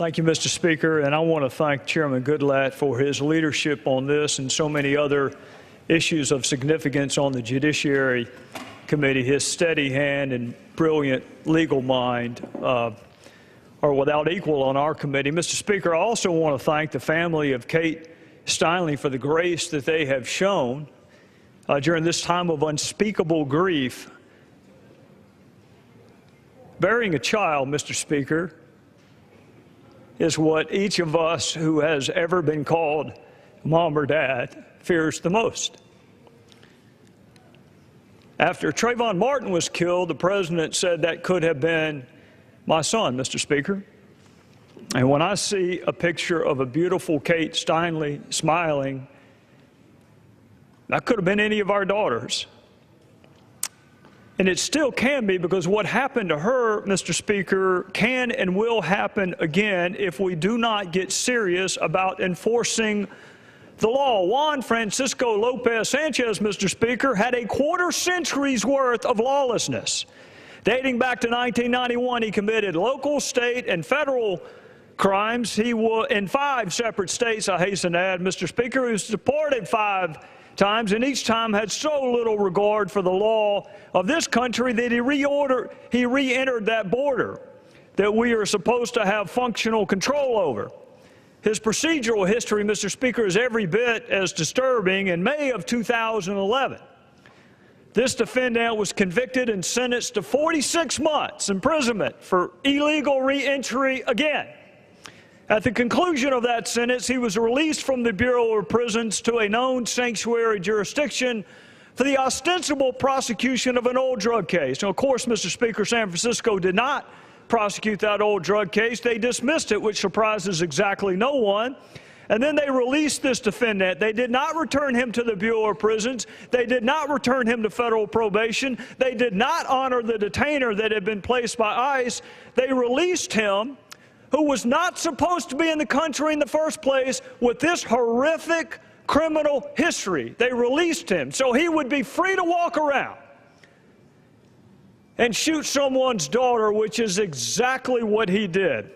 Thank you, Mr. Speaker, and I want to thank Chairman Goodlatte for his leadership on this and so many other issues of significance on the Judiciary Committee. His steady hand and brilliant legal mind are without equal on our committee. Mr. Speaker, I also want to thank the family of Kate Steinle for the grace that they have shown during this time of unspeakable grief. Burying a child, Mr. Speaker, is what each of us who has ever been called mom or dad fears the most. After Trayvon Martin was killed, the president said that could have been my son, Mr. Speaker. And when I see a picture of a beautiful Kate Steinle smiling, that could have been any of our daughters. And it still can be, because what happened to her, Mr. Speaker, can and will happen again if we do not get serious about enforcing the law. Juan Francisco Lopez Sanchez, Mr. Speaker, had a quarter-century's worth of lawlessness. Dating back to 1991, he committed local, state, and federal crimes. He was in 5 separate states, I hasten to add, Mr. Speaker. He was deported 5 times, and each time had so little regard for the law of this country that he re-entered that border that we are supposed to have functional control over. His procedural history, Mr. Speaker, is every bit as disturbing. In May of 2011, this defendant was convicted and sentenced to 46 months imprisonment for illegal re-entry again. At the conclusion of that sentence, he was released from the Bureau of Prisons to a known sanctuary jurisdiction for the ostensible prosecution of an old drug case. Now, of course, Mr. Speaker, San Francisco did not prosecute that old drug case. They dismissed it, which surprises exactly no one. And then they released this defendant. They did not return him to the Bureau of Prisons. They did not return him to federal probation. They did not honor the detainer that had been placed by ICE. They released him, who was not supposed to be in the country in the first place, with this horrific criminal history. They released him so he would be free to walk around and shoot someone's daughter, which is exactly what he did.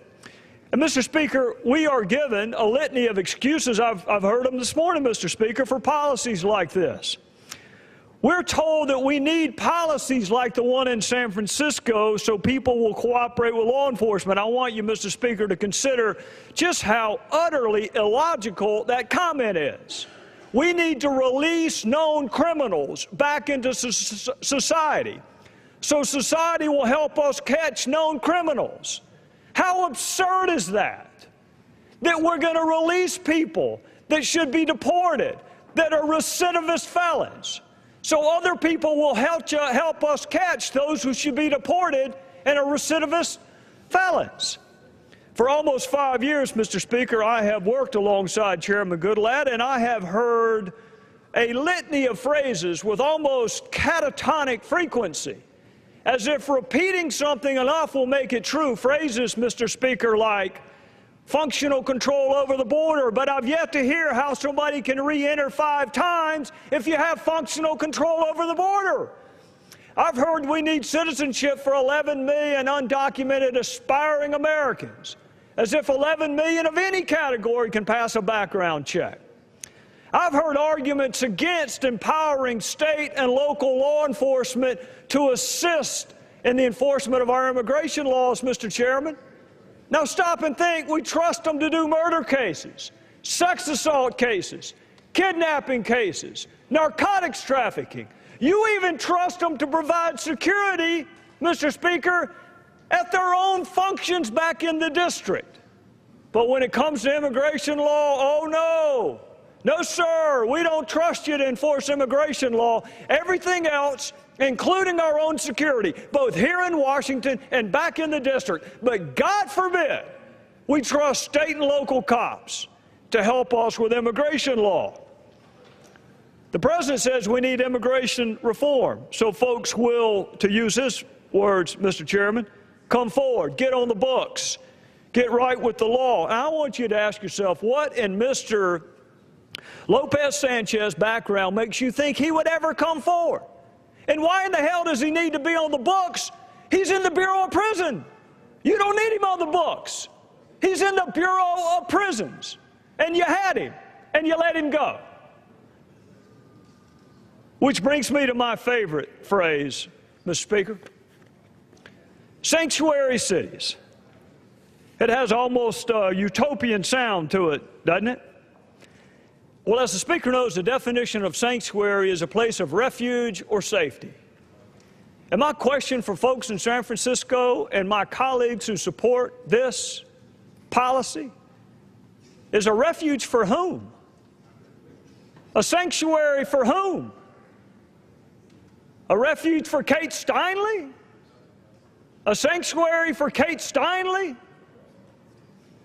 And, Mr. Speaker, we are given a litany of excuses. I've heard them this morning, Mr. Speaker, for policies like this. We're told that we need policies like the one in San Francisco so people will cooperate with law enforcement. I want you, Mr. Speaker, to consider just how utterly illogical that comment is. We need to release known criminals back into society so society will help us catch known criminals. How absurd is that? That we're going to release people that should be deported, that are recidivist felons, so other people will help us catch those who should be deported and are recidivist felons. For almost 5 years, Mr. Speaker, I have worked alongside Chairman Goodlatte, and I have heard a litany of phrases with almost catatonic frequency, as if repeating something enough will make it true. Phrases, Mr. Speaker, like functional control over the border, but I've yet to hear how somebody can re-enter 5 times if you have functional control over the border. I've heard we need citizenship for 11 million undocumented aspiring Americans, as if 11 million of any category can pass a background check. I've heard arguments against empowering state and local law enforcement to assist in the enforcement of our immigration laws, Mr. Chairman. Now stop and think. We trust them to do murder cases, sex assault cases, kidnapping cases, narcotics trafficking. You even trust them to provide security, Mr. Speaker, at their own functions back in the district. But when it comes to immigration law, oh no. No, sir, we don't trust you to enforce immigration law. Everything else, including our own security, both here in Washington and back in the district. But God forbid we trust state and local cops to help us with immigration law. The president says we need immigration reform, so folks will, to use his words, Mr. Chairman, come forward, get on the books, get right with the law. And I want you to ask yourself, what in Mr. Lopez Sanchez's background makes you think he would ever come forward? And why in the hell does he need to be on the books? He's in the Bureau of Prison. You don't need him on the books. He's in the Bureau of Prisons, and you had him, and you let him go. Which brings me to my favorite phrase, Mr. Speaker. Sanctuary cities. It has almost a utopian sound to it, doesn't it? Well, as the Speaker knows, the definition of sanctuary is a place of refuge or safety. And my question for folks in San Francisco and my colleagues who support this policy is a refuge for whom? A sanctuary for whom? A refuge for Kate Steinle? A sanctuary for Kate Steinle?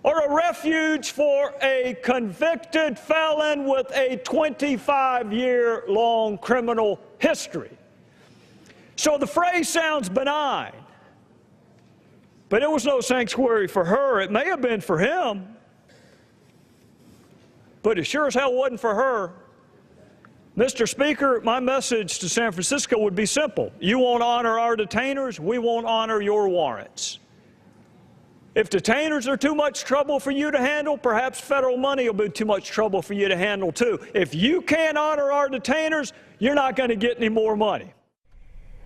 Or a refuge for a convicted felon with a 25-year-long criminal history? So the phrase sounds benign, but it was no sanctuary for her. It may have been for him, but it sure as hell wasn't for her. Mr. Speaker, my message to San Francisco would be simple. You won't honor our detainers, we won't honor your warrants. If detainers are too much trouble for you to handle, perhaps federal money will be too much trouble for you to handle too. If you can't honor our detainers, you're not going to get any more money.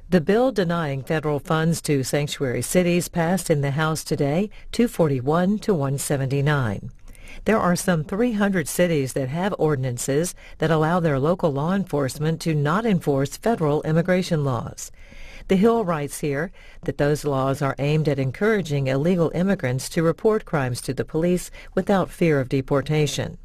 The bill denying federal funds to sanctuary cities passed in the House today, 241 to 179. There are some 300 cities that have ordinances that allow their local law enforcement to not enforce federal immigration laws. The Hill writes here that those laws are aimed at encouraging illegal immigrants to report crimes to the police without fear of deportation.